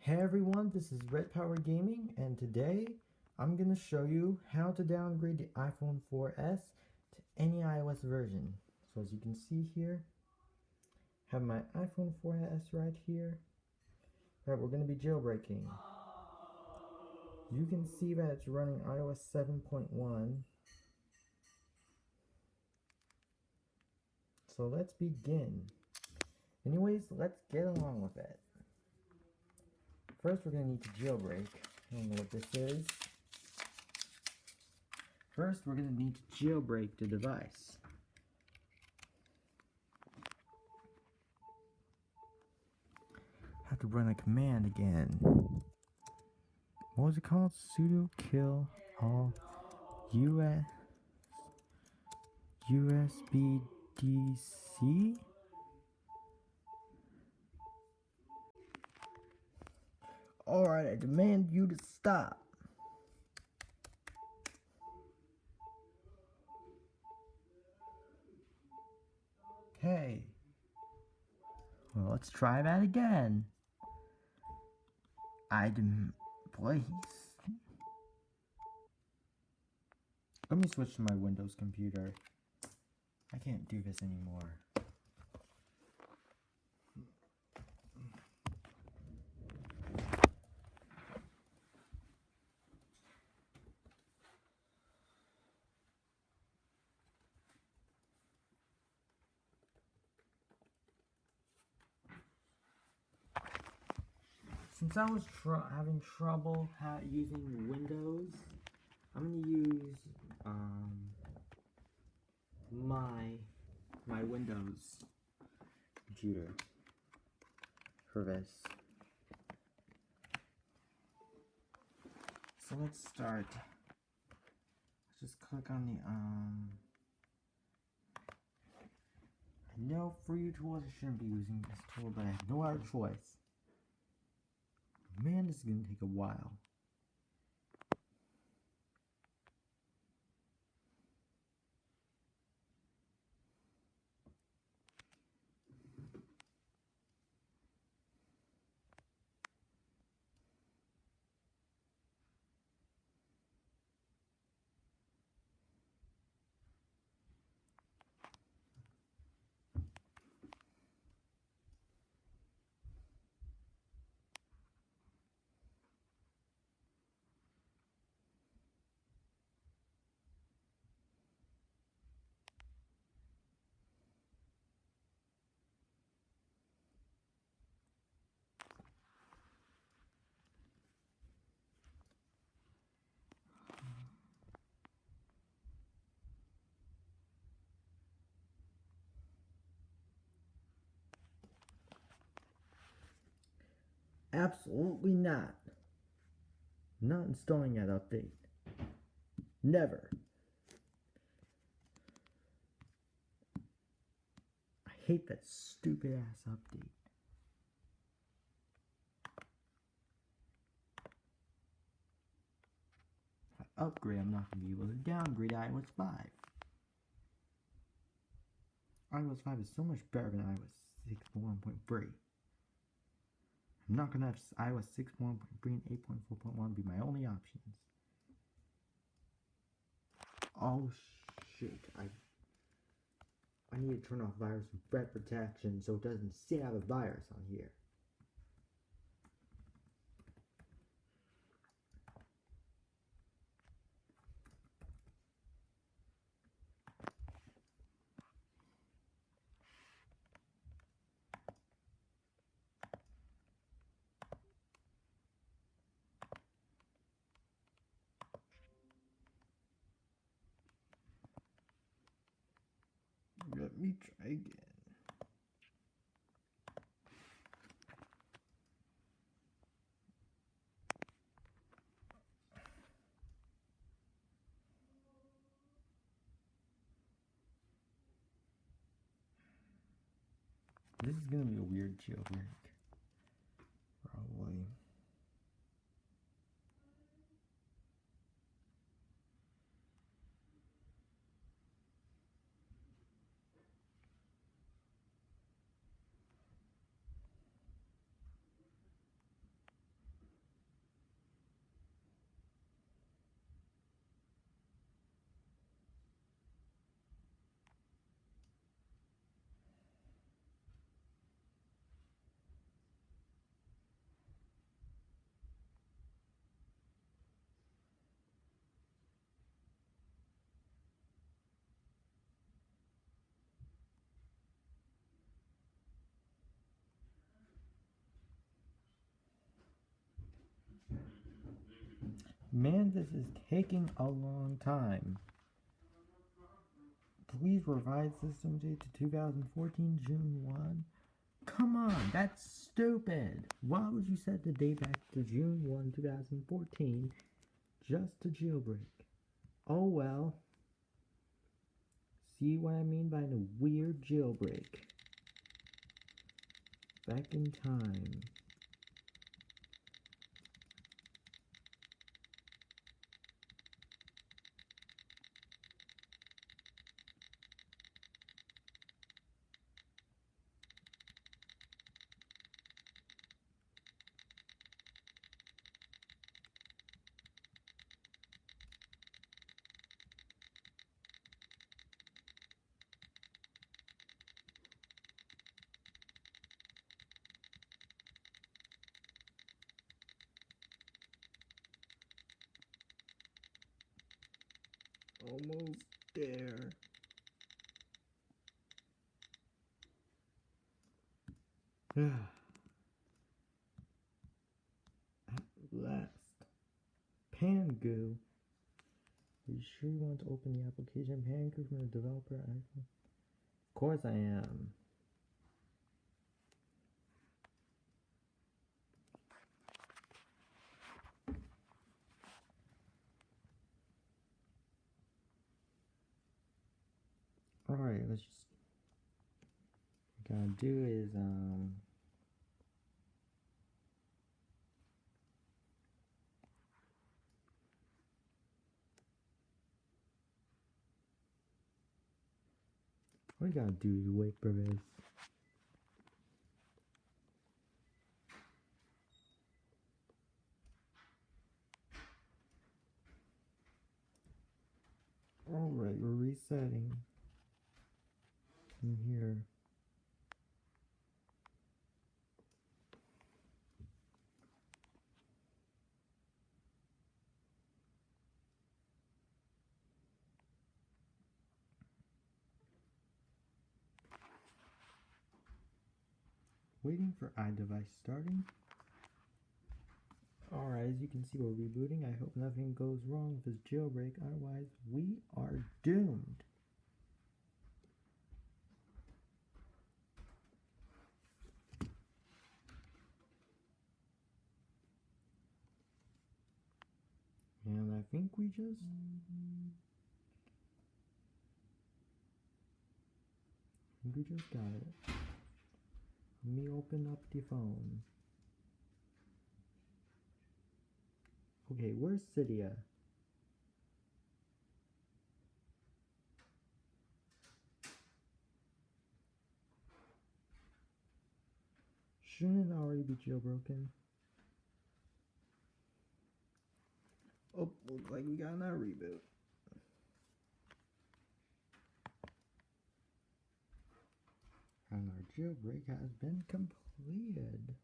Hey everyone, this is Red Power Gaming, and today I'm going to show you how to downgrade the iPhone 4S to any iOS version. So as you can see here, I have my iPhone 4S right here. Alright, we're going to be jailbreaking. You can see that it's running iOS 7.1. So let's begin. Anyways, let's get along with it. First, we're going to need to jailbreak. I don't know what this is. First, we're going to need to jailbreak the device. Have to run a command again. What was it called? Sudo kill all USBDC? Alright, I demand you to stop. Okay. Well, let's try that again. Please. Let me switch to my Windows computer. I can't do this anymore. Since I was having trouble using Windows, I'm gonna use my Windows computer for this. So let's start. Let's just click on the I know for you tools I shouldn't be using this tool, but I have no other choice. Man, this is gonna take a while. Absolutely not. Not installing that update. Never. I hate that stupid ass update. If I upgrade, I'm not going to be able to downgrade iOS 5. iOS 5 is so much better than iOS 6.1.3. I'm not going to have iOS 6.1.3 and 8.4.1 be my only options. Oh shit, I need to turn off virus and threat protection so it doesn't say I have a virus on here. Let me try again. This is gonna be a weird jailbreak. Probably. Man, this is taking a long time. Please revise system date to 2014 June 1. Come on, that's stupid. Why would you set the date back to June 1, 2014 just to jailbreak? Oh well. See what I mean by the weird jailbreak? Back in time. Almost there. At last. Pangu. Are you sure you want to open the application Pangu from the developer iPhone? Of course I am. Alright, let's just, what we gotta do is, what we gotta do is wait for this. Alright, we're resetting in here. Waiting for iDevice starting. Alright, as you can see, we're rebooting. I hope nothing goes wrong with this jailbreak, otherwise we are doomed. And I think we just got it. Let me open up the phone. Okay, where's Cydia? Shouldn't it already be jailbroken? Oh, looks like we got another reboot. And our jailbreak has been completed.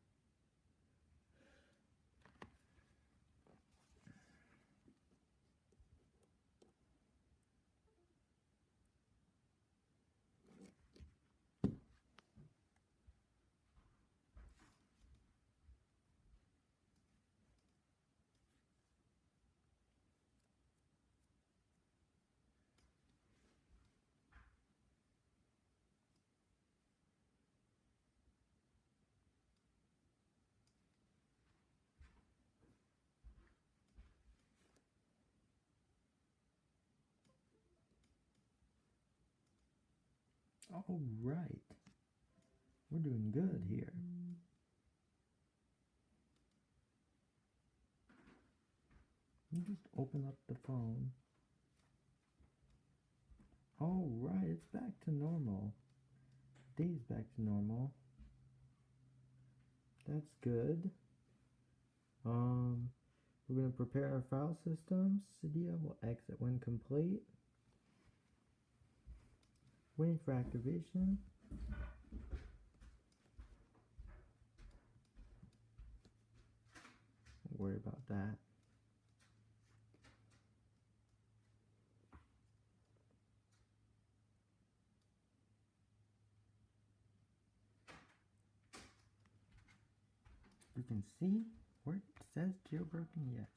All right, we're doing good here. You just open up the phone. All right, it's back to normal. Day's back to normal. That's good. We're gonna prepare our file system. Cydia will exit when complete. Waiting for activation. Don't worry about that. You can see where it says jailbroken, yes.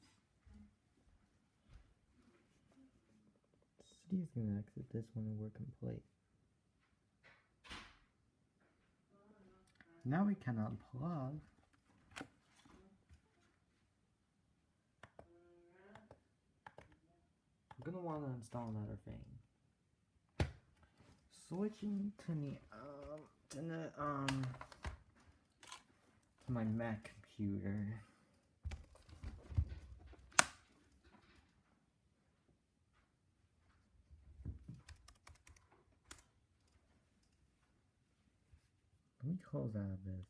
He's gonna exit this one and we're complete. Now we can unplug. We're gonna want to install another thing. Switching to my Mac computer. Let me close out of this.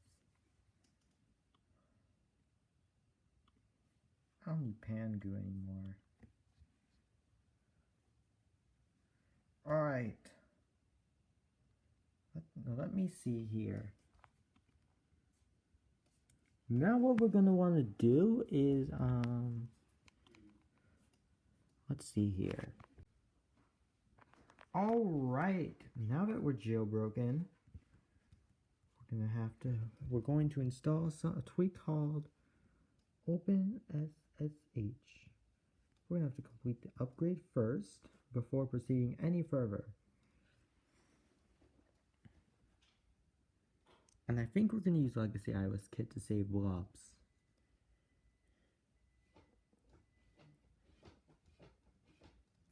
I don't need Pangu anymore. Alright. Let me see here. Now what we're going to want to do is, let's see here. Alright, now that we're jailbroken, we're going to install a tweak called Open SSH. We're going to have to complete the upgrade first before proceeding any further. And I think we're going to use Legacy iOS Kit to save blobs.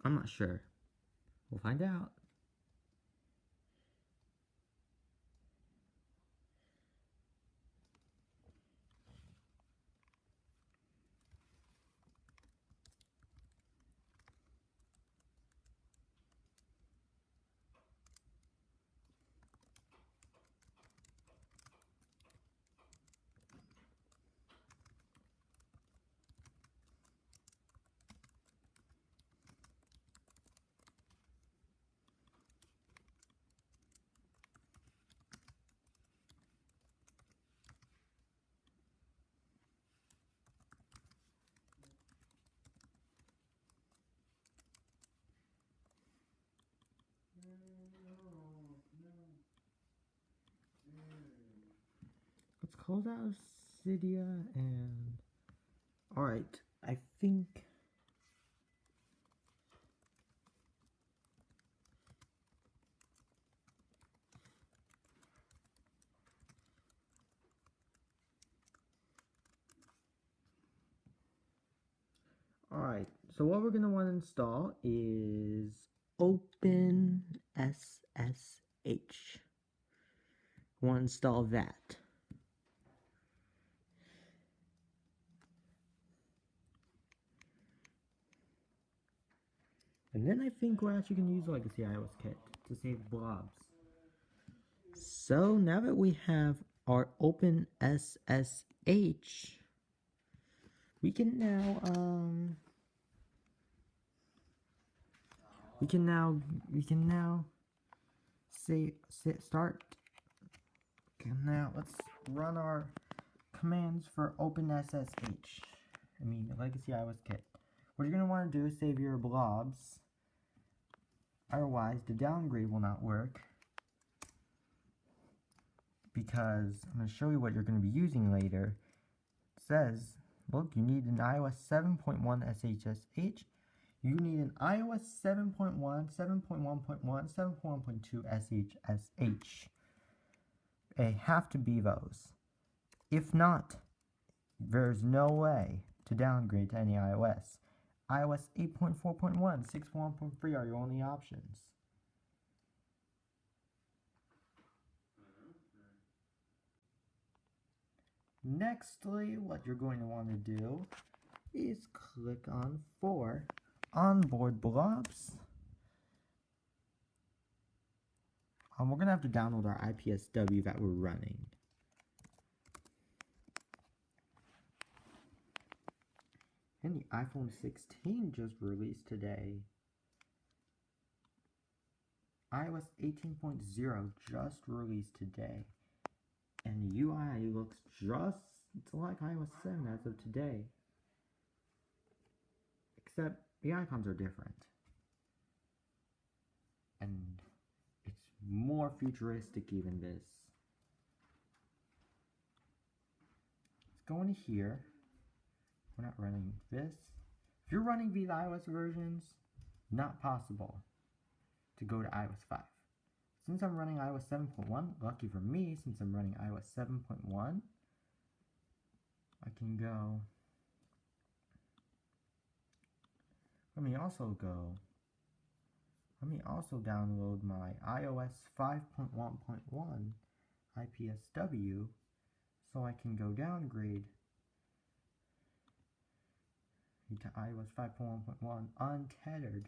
I'm not sure. We'll find out. Let's close out Cydia and... Alright, I think... Alright, so what we're going to want to install is Open SSH. Want to install that. And then I think we're actually going to use Legacy iOS Kit to save blobs. So now that we have our Open SSH, we can now start. Okay, now let's run our commands for Open SSH. Legacy iOS Kit. What you're going to want to do is save your blobs. Otherwise, the downgrade will not work. Because I'm going to show you what you're going to be using later. It says, look, you need an iOS 7.1 SHSH. You need an iOS 7.1, 7.1.1, 7.1.2 SHSH. They have to be those. If not, there's no way to downgrade to any iOS. iOS 8.4.1, 6.1.3 are your only options. Nextly, what you're going to want to do is click on for onboard blobs. We're going to have to download our IPSW that we're running. And the iPhone 16 just released today. iOS 18.0 just released today. And the UI looks just like iOS 7 as of today. Except the icons are different. And it's more futuristic even this. Let's go into here. We're not running this. If you're running these iOS versions, not possible. to go to iOS 5. Since I'm running iOS 7.1, lucky for me, since I'm running iOS 7.1, I can go. Let me also download my iOS 5.1.1 IPSW so I can go downgrade to iOS 5.1.1 Untethered.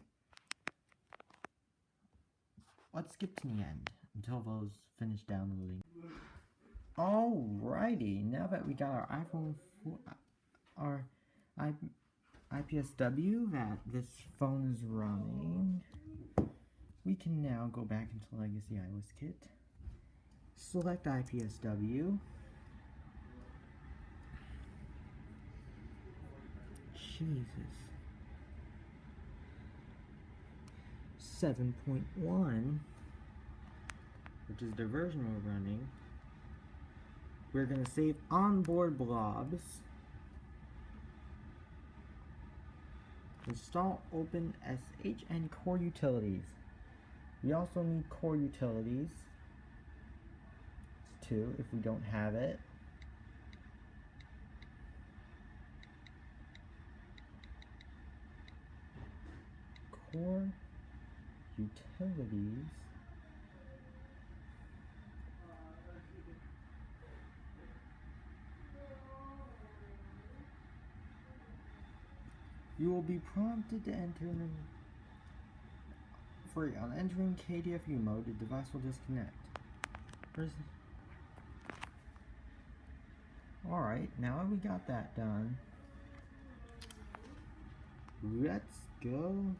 Let's skip to the end until those finish downloading. Alrighty, now that we got our iPhone 4, our IPSW that this phone is running, we can now go back into Legacy iOS Kit, select IPSW, Jesus, 7.1, which is the version we're running. We're going to save onboard blobs, install open SHSH and core utilities. We also need core utilities too if we don't have it. Core utilities. You will be prompted to enter on entering KDFU mode, the device will disconnect. Alright, now that we got that done, let's go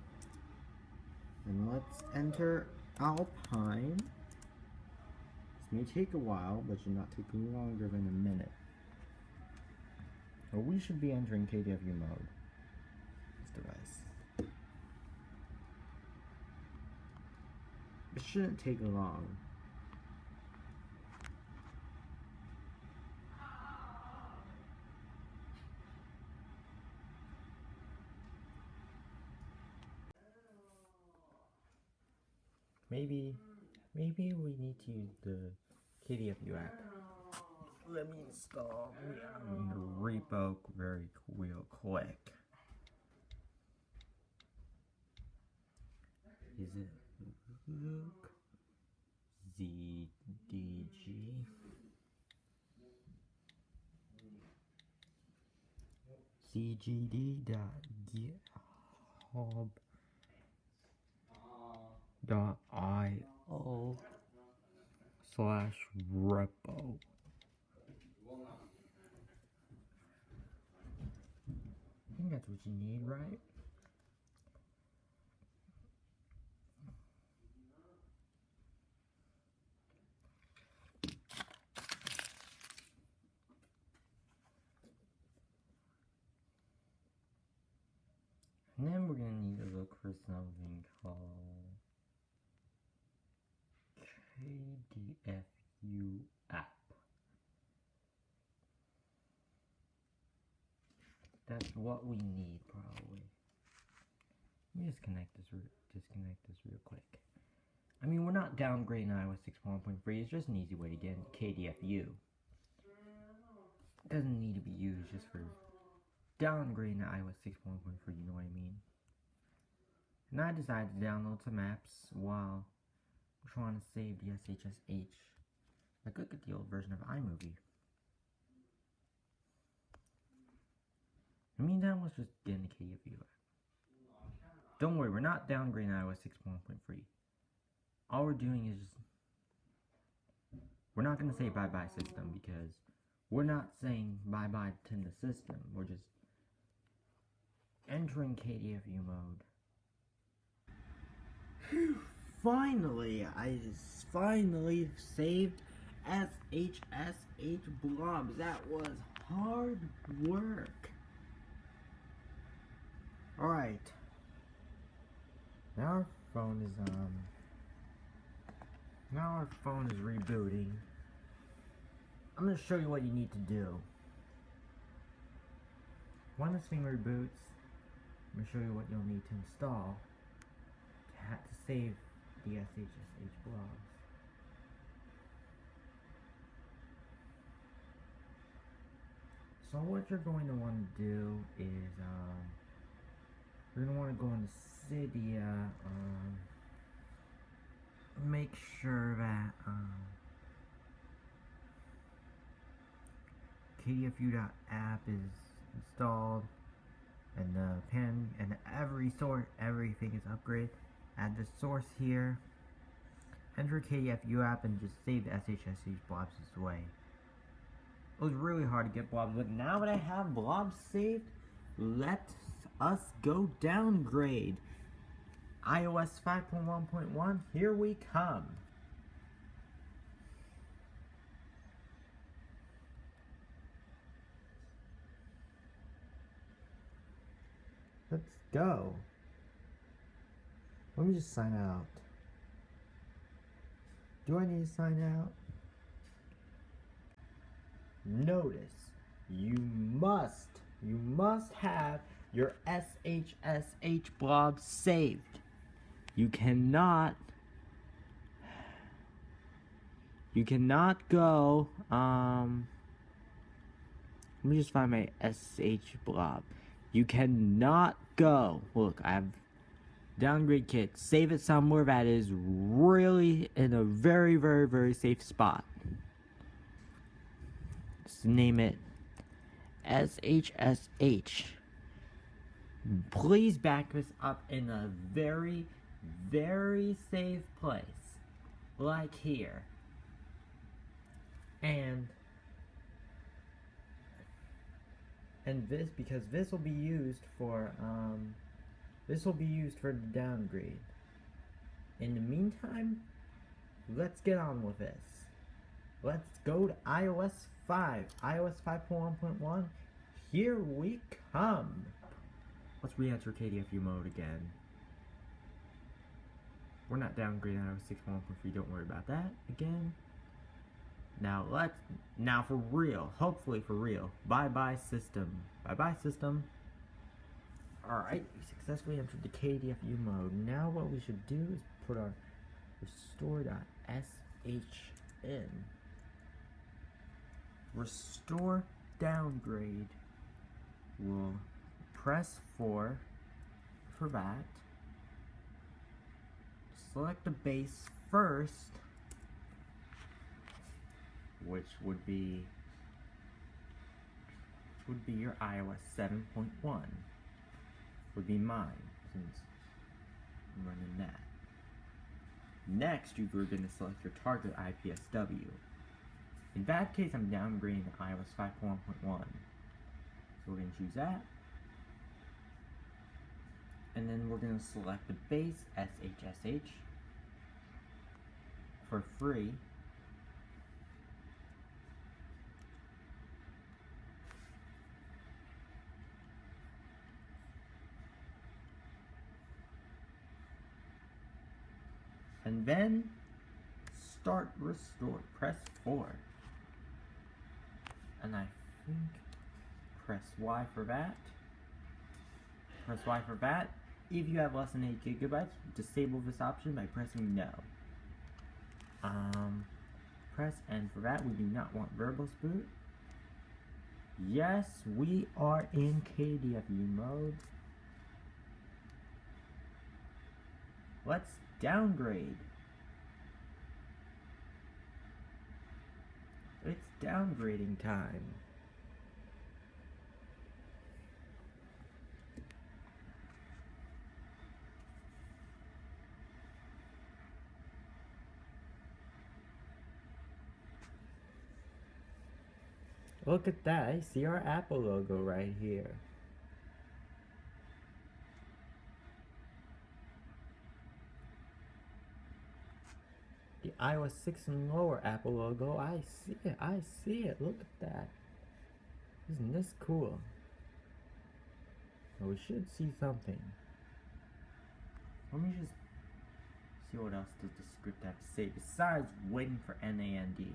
and let's enter Alpine. This may take a while, but should not take any longer than a minute. Well, we should be entering KDFU mode. Device. It shouldn't take long. Maybe we need to use the KDFU app. Let me install the repo real quick. Is it Luke ZDG? cgd.github.io/repo. I think that's what you need, right? And then we're going to need to look for something called KDFU app. That's what we need, probably. Let me disconnect this real quick. I mean, we're not downgrading iOS 6.1.3. It's just an easy way to get into KDFU. It doesn't need to be used just for downgrading to iOS 6.1.3, you know what I mean? And I decided to download some apps while trying to save the SHSH. Like, look at the old version of iMovie. In the meantime, let's just get into KDFU. Don't worry, we're not downgrading iOS 6.1.3. All we're doing is just, we're not going to say bye-bye system, because we're not saying bye-bye to the system. We're just entering KDFU mode. Finally, I finally saved SHSH blobs. That was hard work. Alright. Now our phone is rebooting. I'm going to show you what you need to do. When this thing reboots, I'm going to show you what you'll need to install to save the SHSH blobs. So what you're going to want to do is, you're going to want to go into Cydia, make sure that, KDFU.app is installed, and the pen and everything is upgraded. Add the source here, enter KDFU app, and just save the SHSH blobs this way. It was really hard to get blobs, but now that I have blobs saved, let us go downgrade. iOS 5.1.1, here we come. Let's go. Let me just sign out. Do I need to sign out? Notice, you must have your SHSH blob saved. You cannot go, let me just find my SH blob. You cannot go, look, I have downgrade kit, save it somewhere that is really in a very, very, very safe spot. Just name it SHSH. Please back this up in a very, very safe place, like here. And this, because this will be used for the downgrade. In the meantime, let's get on with this. Let's go to iOS 5, iOS 5.1.1. Here we come. Let's re-enter KDFU mode again. We're not downgrading iOS 6.1.3, don't worry about that again. Now for real, hopefully for real. Bye-bye system. Bye-bye system. Alright, we successfully entered the KDFU mode. Now what we should do is put our restore.sh in. Restore downgrade. We'll press 4 for that. Select the base first, which would be your iOS 7.1. Would be mine, since I'm running that. Next, you're going to select your target IPSW. In that case, I'm downgrading to iOS 5.1.1. So we're going to choose that. And then we're going to select the base SHSH for free. And then start restore. Press 4. And I think press Y for that. Press Y for that. If you have less than 8 GB, disable this option by pressing no. Press N for that. We do not want verbose boot. Yes, we are in KDFU mode. Let's downgrade. It's downgrading time. Look at that, I see our Apple logo right here. The iOS 6 and lower Apple logo, I see it, look at that. Isn't this cool? Well, we should see something. Let me just see what else does the script have to say besides waiting for NAND.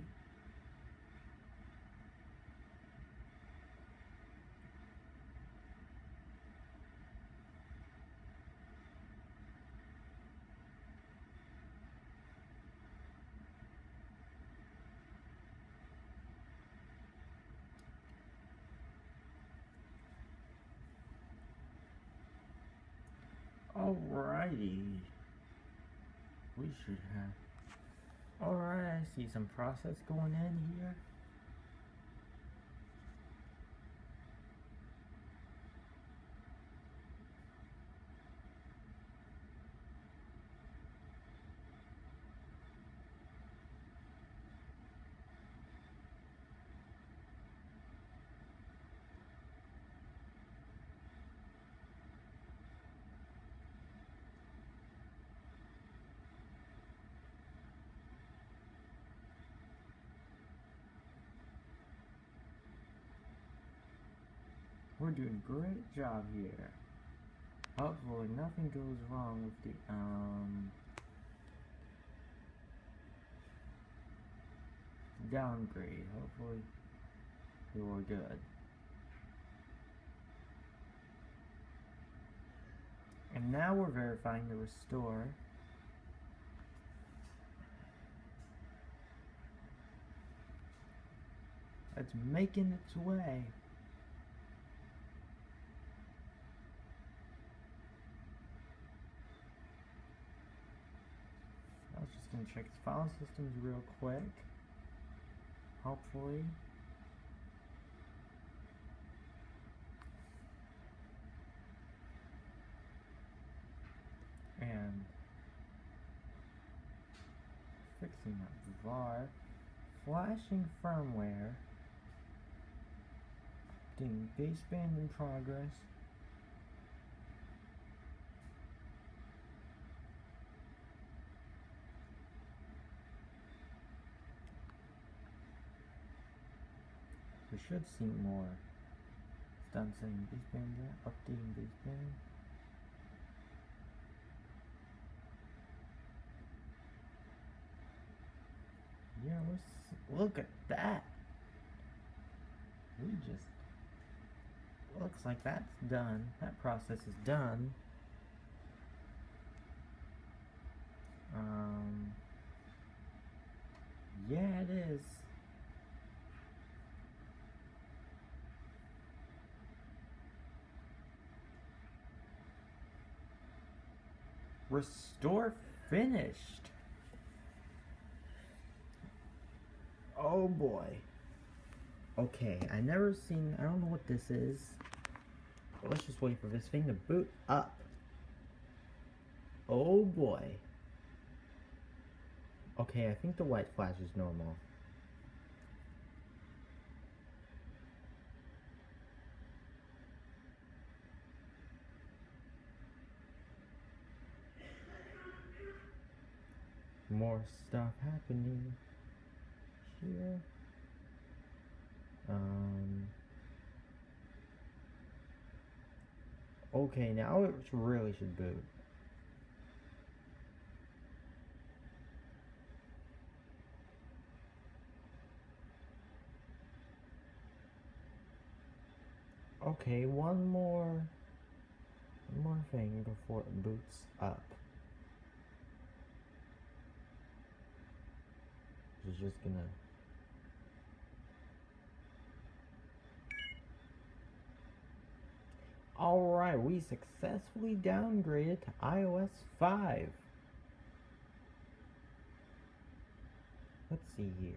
Alrighty. We should have... Alright, I see some process going in here. We're doing a great job here. Hopefully nothing goes wrong with the downgrade. Hopefully we were good. And now we're verifying the restore. It's making its way. I was just gonna check its file systems real quick. Hopefully. And fixing up VAR, flashing firmware, updating baseband in progress. We should see more. It's done setting baseband there, updating baseband. Yeah, look at that. We just... Looks like that's done. That process is done. Yeah, it is. Restore finished. Oh boy. Okay, I don't know what this is. But let's just wait for this thing to boot up. Oh boy. Okay, I think the white flash is normal. More stuff happening here. Okay, now it really should boot. Okay, one more thing before it boots up. It's just gonna... Alright, we successfully downgraded to iOS 5. Let's see here.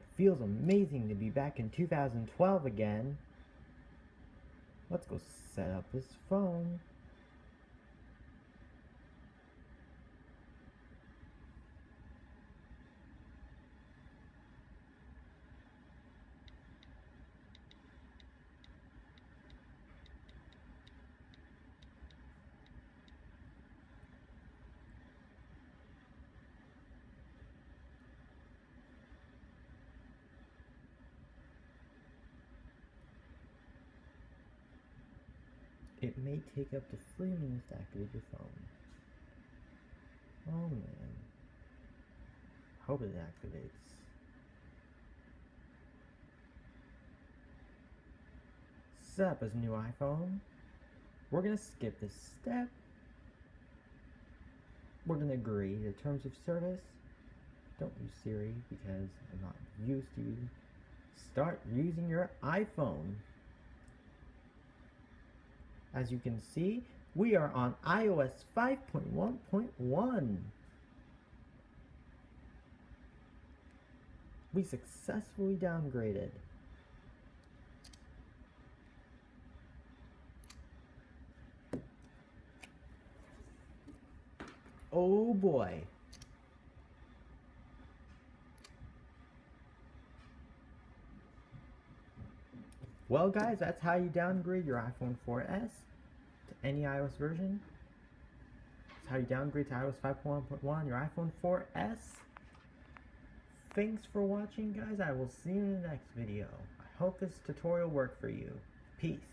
It feels amazing to be back in 2012 again. Let's go set up this phone. It may take up to 3 minutes to activate your phone. Oh man. Hope it activates. Set up as new iPhone. We're gonna skip this step. We're gonna agree to terms of service. Don't use Siri because I'm not used to. Start using your iPhone. As you can see, we are on iOS 5.1.1. We successfully downgraded. Oh boy. Well guys, that's how you downgrade your iPhone 4S to any iOS version. That's how you downgrade to iOS 5.1.1 on your iPhone 4S. Thanks for watching guys. I will see you in the next video. I hope this tutorial worked for you. Peace.